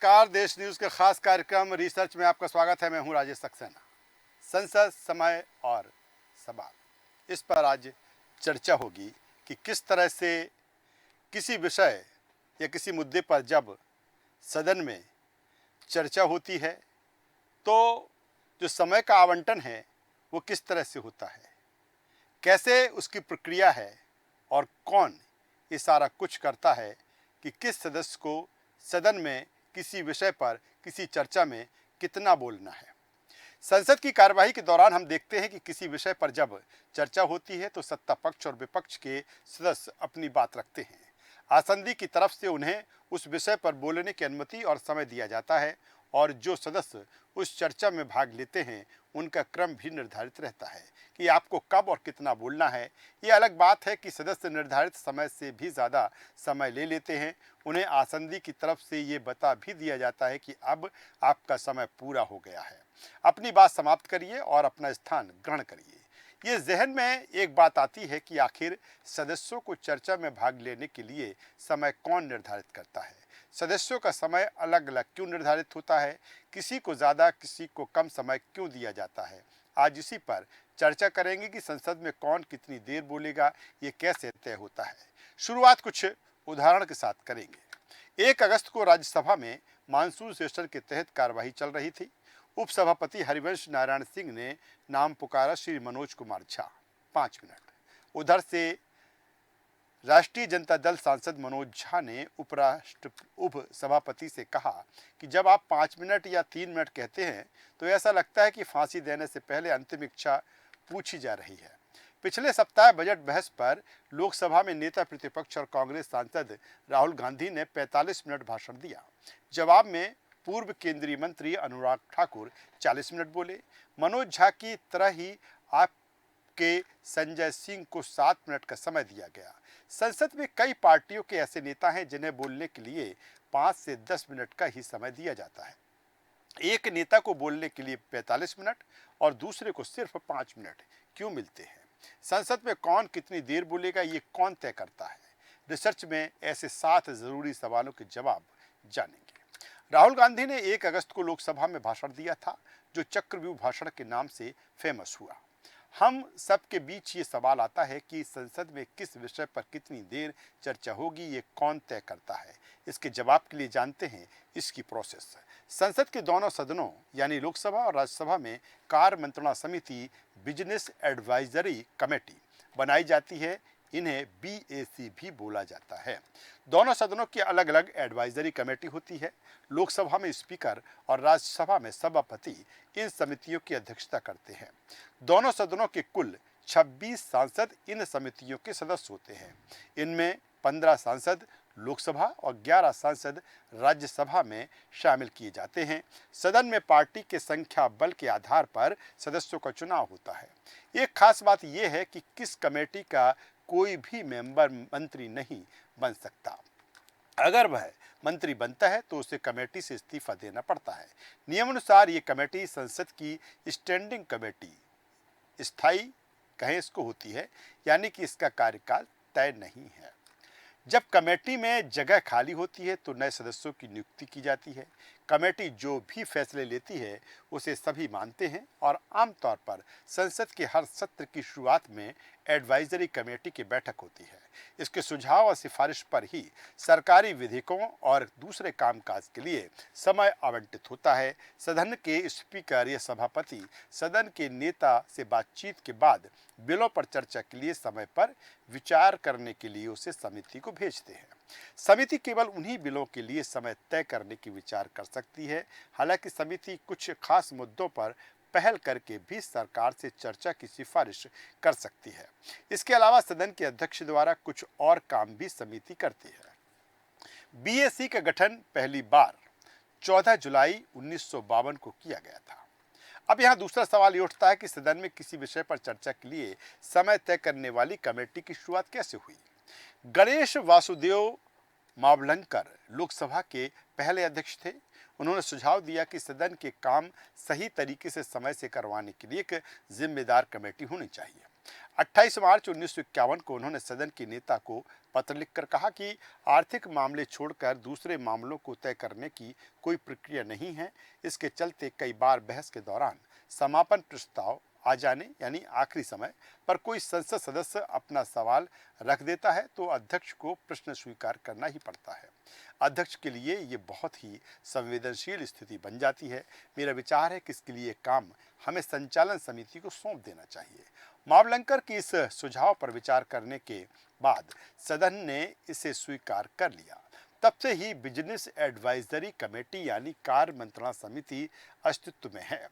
नमस्कार। देश न्यूज़ के खास कार्यक्रम रिसर्च में आपका स्वागत है। मैं हूं राजेश सक्सेना। संसद, समय और सवाल, इस पर आज चर्चा होगी कि किस तरह से किसी विषय या किसी मुद्दे पर जब सदन में चर्चा होती है तो जो समय का आवंटन है वो किस तरह से होता है, कैसे उसकी प्रक्रिया है और कौन ये सारा कुछ करता है कि किस सदस्य को सदन में किसी विषय पर किसी चर्चा में कितना बोलना है। संसद की कार्यवाही के दौरान हम देखते हैं कि किसी विषय पर जब चर्चा होती है तो सत्ता पक्ष और विपक्ष के सदस्य अपनी बात रखते हैं। आसंदी की तरफ से उन्हें उस विषय पर बोलने की अनुमति और समय दिया जाता है और जो सदस्य उस चर्चा में भाग लेते हैं उनका क्रम भी निर्धारित रहता है कि आपको कब और कितना बोलना है। ये अलग बात है कि सदस्य निर्धारित समय से भी ज़्यादा समय ले लेते हैं। उन्हें आसंदी की तरफ से ये बता भी दिया जाता है कि अब आपका समय पूरा हो गया है, अपनी बात समाप्त करिए और अपना स्थान ग्रहण करिए। ये जहन में एक बात आती है कि आखिर सदस्यों को चर्चा में भाग लेने के लिए समय कौन निर्धारित करता है। सदस्यों का समय अलग अलग क्यों निर्धारित होता है, किसी को ज़्यादा किसी को कम समय क्यों दिया जाता है। आज इसी पर चर्चा करेंगे कि संसद में कौन कितनी देर बोलेगा, ये कैसे तय होता है। शुरुआत कुछ उदाहरण के साथ करेंगे। 1 अगस्त को राज्यसभा में मानसून सेशन के तहत कार्यवाही चल रही थी। उपसभापति हरिवंश नारायण सिंह ने नाम पुकारा श्री मनोज कुमार झा, 5 मिनट। उधर से राष्ट्रीय जनता दल सांसद मनोज झा ने उपसभापति से कहा कि जब आप 5 मिनट या 3 मिनट कहते हैं तो ऐसा लगता है कि फांसी देने से पहले अंतिम इच्छा पूछी जा रही है। पिछले सप्ताह बजट बहस पर लोकसभा में नेता प्रतिपक्ष और कांग्रेस सांसद राहुल गांधी ने 45 मिनट भाषण दिया। जवाब में पूर्व केंद्रीय मंत्री अनुराग ठाकुर 40 मिनट बोले। मनोज झा की तरह ही आपके संजय सिंह को 7 मिनट का समय दिया गया। संसद में कई पार्टियों के ऐसे नेता हैं जिन्हें बोलने के लिए 5 से 10 मिनट का ही समय दिया जाता है। एक नेता को बोलने के लिए 45 मिनट और दूसरे को सिर्फ 5 मिनट क्यों मिलते हैं? संसद में कौन कितनी देर बोलेगा, ये कौन तय करता है? रिसर्च में ऐसे 7 जरूरी सवालों के जवाब जानेंगे। राहुल गांधी ने 1 अगस्त को लोकसभा में भाषण दिया था जो चक्रव्यूह भाषण के नाम से फेमस हुआ। हम सबके बीच ये सवाल आता है कि संसद में किस विषय पर कितनी देर चर्चा होगी, ये कौन तय करता है? इसके जवाब के लिए जानते हैं इसकी प्रोसेस। संसद के दोनों सदनों यानी लोकसभा और राज्यसभा में कार्य मंत्रणा समिति, बिजनेस एडवाइजरी कमेटी बनाई जाती है। इन्हें BAC भी बोला जाता है। दोनों सदनों की अलग अलग एडवाइजरी कमेटी होती है। लोकसभा में स्पीकर और राज्यसभा में सभापति इन समितियों की अध्यक्षता करते हैं। दोनों सदनों के कुल 26 सांसद इन समितियों के सदस्य होते हैं। इनमें 15 सांसद लोकसभा और 11 सांसद राज्यसभा में शामिल किए जाते हैं। सदन में पार्टी के संख्या बल के आधार पर सदस्यों का चुनाव होता है। एक खास बात यह है कि किस कमेटी का कोई भी मेंबर मंत्री नहीं बन सकता। अगर वह मंत्री बनता है तो उसे कमेटी से इस्तीफा देना पड़ता है। नियमानुसार ये कमेटी संसद की स्टैंडिंग कमेटी, स्थायी कहें इसको, होती है, यानी कि इसका कार्यकाल तय नहीं है। जब कमेटी में जगह खाली होती है तो नए सदस्यों की नियुक्ति की जाती है। कमेटी जो भी फैसले लेती है उसे सभी मानते हैं और आमतौर पर संसद के हर सत्र की शुरुआत में एडवाइजरी कमेटी की बैठक होती है। इसके सुझाव और सिफारिश पर ही सरकारी विधेयकों और दूसरे कामकाज के लिए समय आवंटित होता है। सदन के स्पीकर या सभापति सदन के नेता से बातचीत के बाद बिलों पर चर्चा के लिए समय पर विचार करने के लिए उसे समिति को भेजते हैं। समिति केवल उन्हीं बिलों के लिए समय तय करने की विचार कर सकती है। हालांकि समिति कुछ खास मुद्दों पर पहल करके भी सरकार से चर्चा की सिफारिश कर सकती है। इसके अलावा सदन के अध्यक्ष द्वारा कुछ और काम भी समिति करती है। BAC का गठन पहली बार 14 जुलाई 1952 को किया गया था। अब यहाँ दूसरा सवाल ये उठता है कि सदन में किसी विषय पर चर्चा के लिए समय तय करने वाली कमेटी की शुरुआत कैसे हुई? गणेश वासुदेव मावलंकर लोकसभा के पहले अध्यक्ष थे। उन्होंने सुझाव दिया कि सदन के काम सही तरीके से समय से करवाने के लिए एक जिम्मेदार कमेटी होनी चाहिए। 28 मार्च 1951 को उन्होंने सदन के नेता को पत्र लिखकर कहा कि आर्थिक मामले छोड़कर दूसरे मामलों को तय करने की कोई प्रक्रिया नहीं है। इसके चलते कई बार बहस के दौरान समापन प्रस्ताव आ जाने यानी आखिरी समय पर कोई संसद सदस्य अपना सवाल रख देता है तो अध्यक्ष को प्रश्न स्वीकार करना ही पड़ता है। अध्यक्ष के लिए ये बहुत ही संवेदनशील स्थिति बन जाती है। मेरा विचार है कि इसके लिए काम हमें संचालन समिति को सौंप देना चाहिए। मावलंकर की इस सुझाव पर विचार करने के बाद सदन ने इसे स्वीकार कर लिया। तब से ही बिजनेस एडवाइजरी कमेटी यानी कार्य मंत्रणा समिति अस्तित्व में है।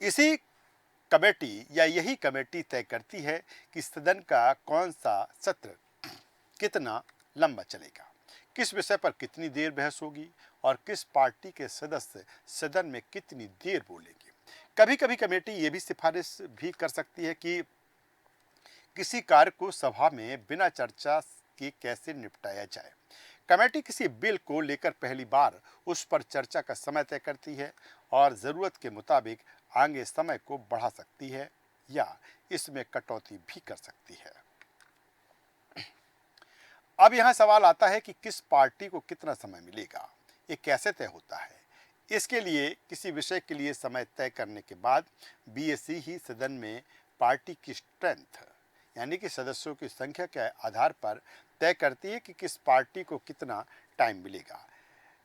इसी कमेटी या यही कमेटी तय करती है कि सदन का कौन सा सत्र कितना लंबा चलेगा, किस विषय पर कितनी देर बहस होगी और किस पार्टी के सदस्य सदन में कितनी देर बोलेंगे। कभी कभी कमेटी ये भी सिफारिश भी कर सकती है कि किसी कार्य को सभा में बिना चर्चा के कैसे निपटाया जाए। कमेटी किसी बिल को लेकर पहली बार उस पर चर्चा का समय तय करती है और ज़रूरत के मुताबिक आगे समय को बढ़ा सकती है या इसमें कटौती भी कर सकती है। अब यहाँ सवाल आता है कि किस पार्टी को कितना समय मिलेगा, ये कैसे तय होता है। इसके लिए किसी विषय के लिए समय तय करने के बाद बीएससी ही सदन में पार्टी की स्ट्रेंथ यानी कि सदस्यों की संख्या के आधार पर तय करती है कि किस पार्टी को कितना टाइम मिलेगा।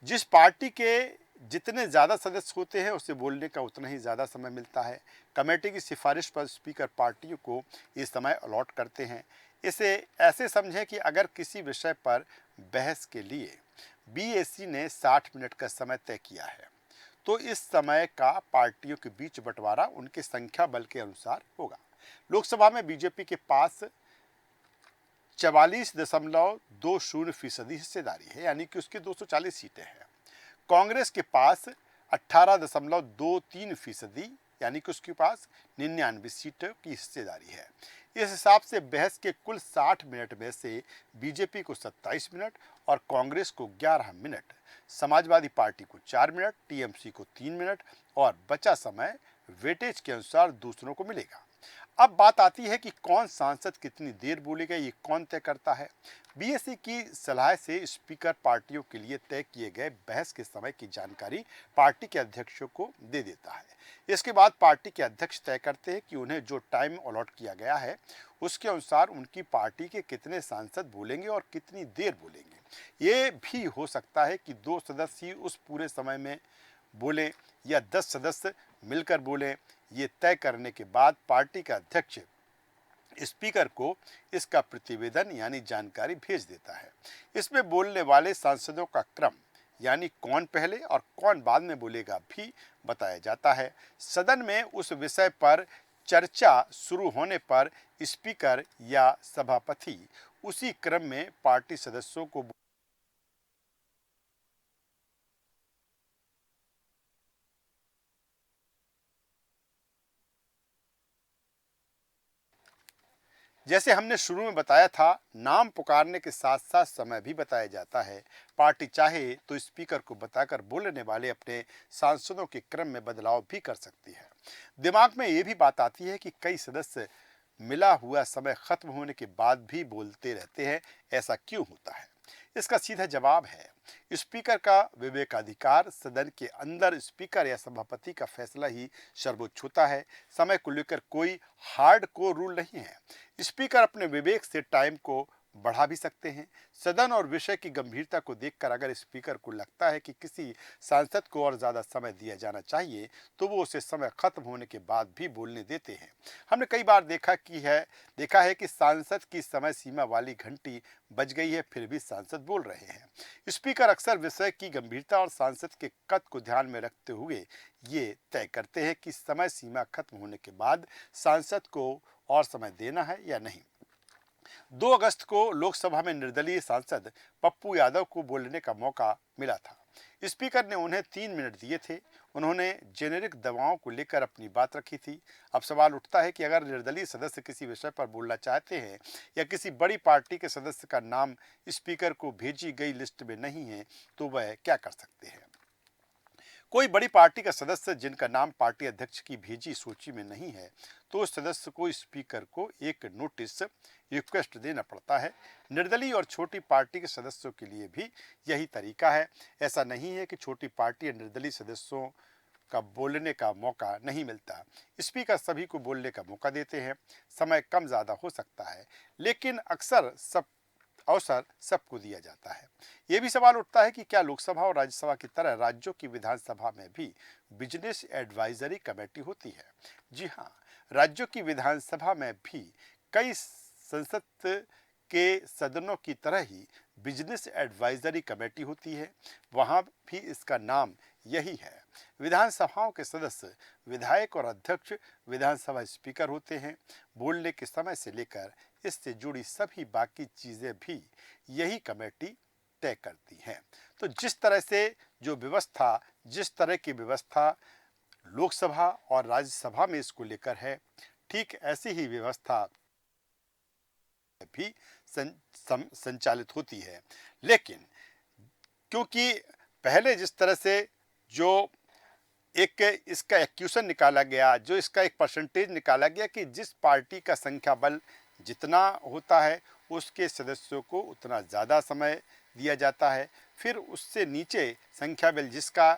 जिस पार्टी के जितने ज़्यादा सदस्य होते हैं उसे बोलने का उतना ही ज़्यादा समय मिलता है। कमेटी की सिफारिश पर स्पीकर पार्टियों को ये समय अलॉट करते हैं। इसे ऐसे समझें कि अगर किसी विषय पर बहस के लिए बीएससी ने 60 मिनट का समय तय किया है तो इस समय का पार्टियों के बीच बंटवारा उनके संख्या बल के अनुसार होगा। लोकसभा में बीजेपी के पास 44.20% हिस्सेदारी है यानी कि उसकी 240 सीटें हैं। कांग्रेस के पास 18.23% यानी कि उसके पास 99 सीटों की हिस्सेदारी है। इस हिसाब से बहस के कुल 60 मिनट में से बीजेपी को 27 मिनट और कांग्रेस को 11 मिनट, समाजवादी पार्टी को 4 मिनट, टीएमसी को 3 मिनट और बचा समय वेटेज के अनुसार दूसरों को मिलेगा। अब बात आती है कि कौन सांसद कितनी देर बोलेगा, ये कौन तय करता है। बीएससी की सलाह से स्पीकर पार्टियों के लिए तय किए गए बहस के समय की जानकारी पार्टी के अध्यक्षों को दे देता है। इसके बाद पार्टी के अध्यक्ष तय करते हैं कि उन्हें जो टाइम अलॉट किया गया है उसके अनुसार उनकी पार्टी के कितने सांसद बोलेंगे और कितनी देर बोलेंगे। ये भी हो सकता है कि 2 सदस्य ही उस पूरे समय में बोले या 10 सदस्य मिलकर बोले। ये तय करने के बाद पार्टी का अध्यक्ष स्पीकर को इसका प्रतिवेदन यानी जानकारी भेज देता है। इसमें बोलने वाले सांसदों का क्रम यानी कौन पहले और कौन बाद में बोलेगा भी बताया जाता है। सदन में उस विषय पर चर्चा शुरू होने पर स्पीकर या सभापति उसी क्रम में पार्टी सदस्यों को जैसे हमने शुरू में बताया था, नाम पुकारने के साथ साथ समय भी बताया जाता है। पार्टी चाहे तो स्पीकर को बताकर बोलने वाले अपने सांसदों के क्रम में बदलाव भी कर सकती है। दिमाग में ये भी बात आती है कि कई सदस्य मिला हुआ समय खत्म होने के बाद भी बोलते रहते हैं, ऐसा क्यों होता है? इसका सीधा जवाब है स्पीकर का विवेकाधिकार। सदन के अंदर स्पीकर या सभापति का फैसला ही सर्वोच्च होता है। समय को लेकर कोई हार्ड कोर रूल नहीं है। स्पीकर अपने विवेक से टाइम को बढ़ा भी सकते हैं। सदन और विषय की गंभीरता को देखकर अगर स्पीकर को लगता है कि किसी सांसद को और ज़्यादा समय दिया जाना चाहिए तो वो उसे समय खत्म होने के बाद भी बोलने देते हैं। हमने कई बार देखा है कि सांसद की समय सीमा वाली घंटी बज गई है फिर भी सांसद बोल रहे हैं। स्पीकर अक्सर विषय की गंभीरता और सांसद के कद को ध्यान में रखते हुए ये तय करते हैं कि समय सीमा खत्म होने के बाद सांसद को और समय देना है या नहीं। 2 अगस्त को लोकसभा में निर्दलीय सांसद पप्पू यादव को बोलने का मौका मिला था। स्पीकर ने उन्हें 3 मिनट दिए थे। उन्होंने जेनेरिक दवाओं को लेकर अपनी बात रखी थी। अब सवाल उठता है कि अगर निर्दलीय सदस्य किसी विषय पर बोलना चाहते हैं या किसी बड़ी पार्टी के सदस्य का नाम स्पीकर को भेजी गई लिस्ट में नहीं है तो वह क्या कर सकते हैं। कोई बड़ी पार्टी का सदस्य जिनका नाम पार्टी अध्यक्ष की भेजी सूची में नहीं है, तो उस सदस्य को स्पीकर को एक नोटिस रिक्वेस्ट देना पड़ता है। निर्दलीय और छोटी पार्टी के सदस्यों के लिए भी यही तरीका है। ऐसा नहीं है कि छोटी पार्टी या निर्दलीय सदस्यों का बोलने का मौका नहीं मिलता। स्पीकर सभी को बोलने का मौका देते हैं। समय कम ज़्यादा हो सकता है, लेकिन अक्सर सब अवसर सबको दिया जाता है। ये भी सवाल उठता है कि क्या लोकसभा और राज्यसभा की तरह राज्यों की विधानसभा में भी बिजनेस एडवाइजरी कमेटी होती है? जी हाँ, राज्यों की विधानसभा में भी कई संसद के सदनों की तरह ही बिजनेस एडवाइजरी कमेटी होती है। वहाँ भी इसका नाम यही है। विधानसभाओं के सदस्य विधायक और अध्यक्ष विधानसभा स्पीकर होते हैं। बोलने के समय से लेकर इससे जुड़ी सभी बाकी चीज़ें भी यही कमेटी तय करती हैं। तो जिस तरह से जिस तरह की व्यवस्था लोकसभा और राज्यसभा में इसको लेकर है, ठीक ऐसी ही व्यवस्था भी संचालित होती है। लेकिन क्योंकि पहले जिस तरह से जो एक इसका एक्यूशन निकाला गया, जो इसका एक परसेंटेज निकाला गया कि जिस पार्टी का संख्या बल जितना होता है उसके सदस्यों को उतना ज़्यादा समय दिया जाता है, फिर उससे नीचे संख्या बल जिसका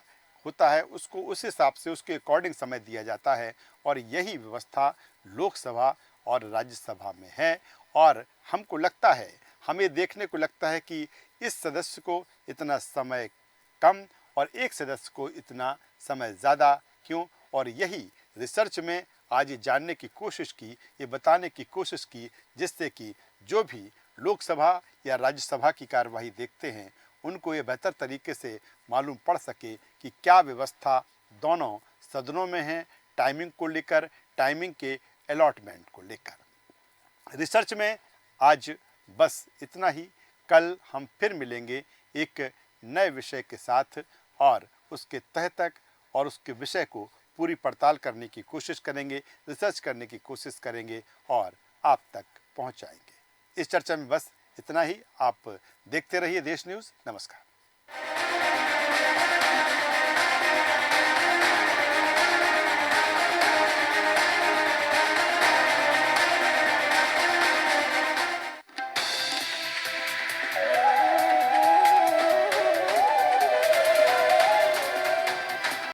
होता है उसको उस हिसाब से उसके अकॉर्डिंग समय दिया जाता है। और यही व्यवस्था लोकसभा और राज्यसभा में है। और हमको लगता है, हमें देखने को लगता है कि इस सदस्य को इतना समय कम और एक सदस्य को इतना समय ज़्यादा क्यों। और यही रिसर्च में आज ये जानने की कोशिश की, ये बताने की कोशिश की, जिससे कि जो भी लोकसभा या राज्यसभा की कार्यवाही देखते हैं उनको ये बेहतर तरीके से मालूम पड़ सके कि क्या व्यवस्था दोनों सदनों में है, टाइमिंग को लेकर, टाइमिंग के अलॉटमेंट को लेकर। रिसर्च में आज बस इतना ही। कल हम फिर मिलेंगे एक नए विषय के साथ और उसके तह तक और उसके विषय को पूरी पड़ताल करने की कोशिश करेंगे, रिसर्च करने की कोशिश करेंगे और आप तक पहुंचाएंगे। इस चर्चा में बस इतना ही। आप देखते रहिए देश न्यूज़। नमस्कार।